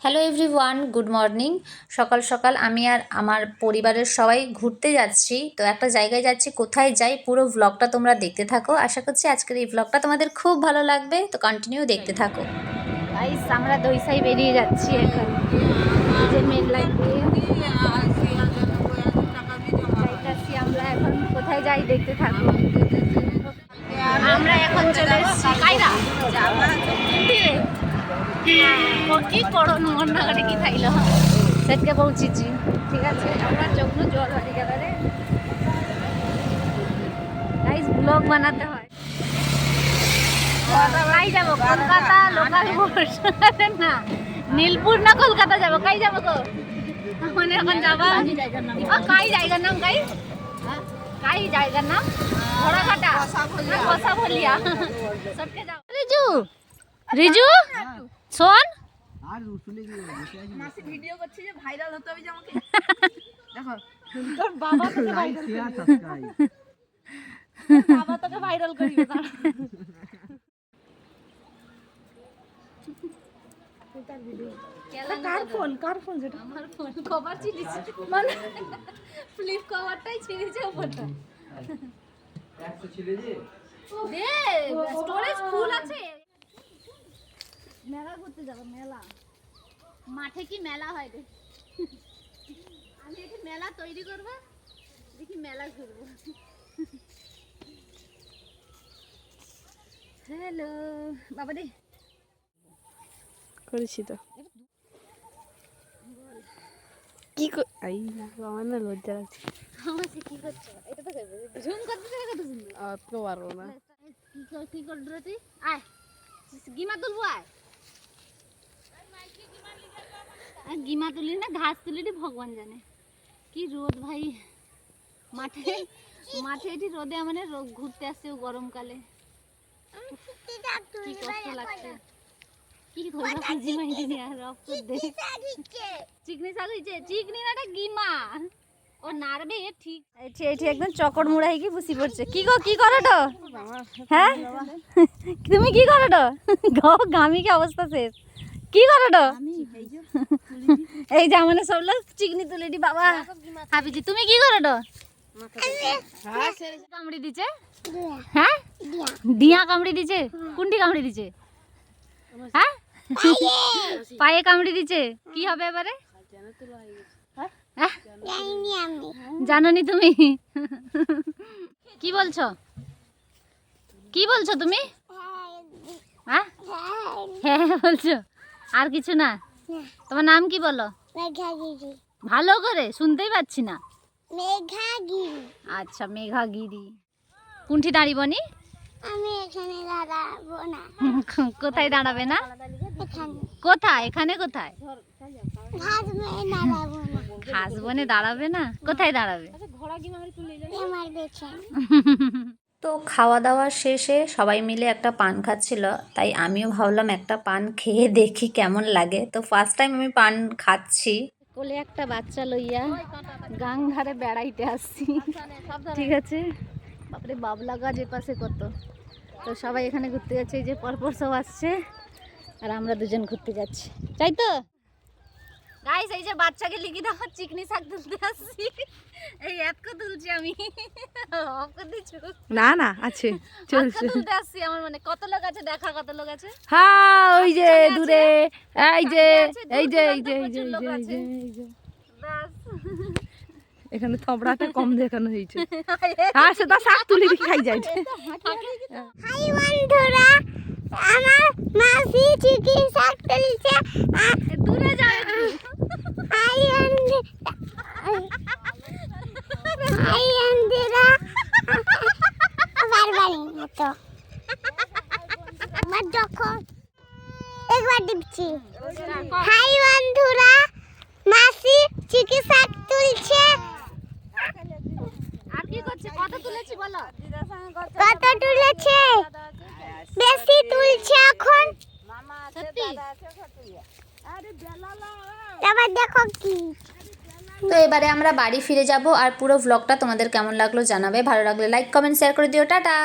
Hello everyone, good morning. সকাল সকাল আমি আর আমার পরিবারের সবাই ঘুরতে যাচ্ছি। তো একটা জায়গায় যাচ্ছি, কোথায় যাই পুরো ভ্লগটা তোমরা দেখতে থাকো। আশা করছি আজকের এই ভ্লগটা তোমাদের খুব ভালো লাগবে, তো কন্টিনিউ দেখতে থাকো। গাইস, আমরা দইসাই বেরিয়ে যাচ্ছি এখন, যে মেন লাইন দিয়ে যাইতাছি। আমরা এখন কোথায় যাই দেখতে থাকো। আমরা এখন চলে এসেছি কাইরা কি করো মন্নাঘাটে কি খাইল সেটকে পৌঁছেছি। ঠিক আছে, আমরা যখন জল হয়ে গেল রে গাইস, ব্লগ বানাতে হয়। কাই যাবো? কলকাতা লোকাল বোস না, নীলপুর না কলকাতা যাবো? কাই যাবো গো? মানে এখন যাবা কাই জায়গার নাম? কাই কাই জায়গার নাম? ঘোড়াঘাটা, কষা ভলিয়া। সটকে যাও। রিজু, রিজু শোন, মাসি ভিডিও করছে যে ভাইরাল হতে হবে, যে আমাকে দেখো তোর বাবা তোকে ভাইরাল করবে, বাবা তোকে ভাইরাল করবে। কার ফোন যেটা? আমার ফোন কভার ছিঁড়েছে, মানে ফ্লিপ কভারটাই ছিঁড়েছে উপরটা। দে, স্টোরেজ ফুল আছে। মেলা ঘুরতে যাবো। মেলা মাঠে কি মেলা হয় রে? আমি এটি মেলা তৈরি করবো, দেখি মেলা ঘুরবো। হ্যালো বাবা রে, করেছি তো কি আই আমার না লজ্জা লাগছে। আমার সে কি করছো? এটা তো করবে, ঝুম করতে দেখা কত সুন্দর। আর তো পারবো না। কি করবি তুই? আয় গিমা তুলবো, আয় গিমা তুলি না, ঘাস তুলি রে, ভগবান জানে কি রোদ ভাই। মাঠে মাঠে এটি রোদে মানে ঘুরতে আসছে গরমকালে, কি কষ্ট লাগছে। কি ধরবা খুঁজি মাইজি নিয়ে রব দে চিকনি শাক হইছে, চিকনি নাটা গিমা ও নারবে ঠিক। এটি একদম চকর মুড়া হয়ে কি বসি পড়ছে। কি গো, কি করো তো? হ্যাঁ তুমি কি করো তো? গামি কি অবস্থা শেষ? কি করো তো? এই যে আমাদের সব লোক চিকনি তুলে দি বাবা হাবিজি। তুমি কি করো তো? কামড়ি দিছে। হ্যাঁ দিয়া কামড়ি দিছে? কোনটি কামড়ি দিছে? হ্যাঁ পায়ে কামড়ি দিছে। কি হবে এবারে? জানোনি তুমি? কি বলছো? কি বলছো তুমি? হ্যাঁ হ্যাঁ বলছো, আর কিছু না? তোমার নাম কি বলো? ভালো করে শুনতেই পাচ্ছি না। আচ্ছা, মেঘাগিরি। কোনটি দাঁড়িবনি? আমি এখানে দাঁড়াবো না। কোথায় দাঁড়াবে না? কোথায়? এখানে কোথায়? ঘাস বনে দাঁড়াবে না? কোথায় দাঁড়াবে? তো খাওয়া দাওয়া শেষে সবাই মিলে একটা পান খাচ্ছিল, তাই আমিও ভাবলাম একটা পান খেয়ে দেখি কেমন লাগে। তো ফার্স্ট টাইম আমি পান খাচ্ছি। কোলে একটা বাচ্চা লইয়া গাং ধারে বেড়াইতে আসছি। ঠিক আছে, বাপরে বাবলা গাছ এপাশে কত। তো সবাই এখানে ঘুরতে যাচ্ছে, এই যে পরপর সব আসছে, আর আমরা দুজন ঘুরতে যাচ্ছি। তাই তো গাইস, এই যে বাচ্চাকে লিখি দাও, চিকনি শাক তুলতে আসছি। এই এতক তুলছি আমি, না না আছে চলছে। তুলতে আসছি আমার, মানে কত লোক আছে দেখা, কত লোক আছে। হ্যাঁ ওই যে দূরে, এই যে এই যে এই যে এই যে এই যে এখানে থবড়াটা কম দেখানো হয়েছে। হ্যাঁ সেটা শাক তুলে রেখে খাই যায়। হাই বন্ধুরা, আমার মাসি চিকি শাক তুলছে। দূরে যাও। হাই হাই বন্ধুরা, বারবারই তো আমার যখন একবার দিচ্ছি। হাই বন্ধুরা, মাসি চিকি শাক তুলছে। আর কি করছে? কত তুলেছি বলো? কত তুলেছে? বেশি তুলছে এখন। সত্যি? এবার দেখো কি। তো এবারে আমরা বাড়ি ফিরে যাব, আর পুরো ভ্লগটা তোমাদের কেমন লাগলো জানাবে। ভালো লাগলে লাইক কমেন্ট শেয়ার করে দিও। টাটা।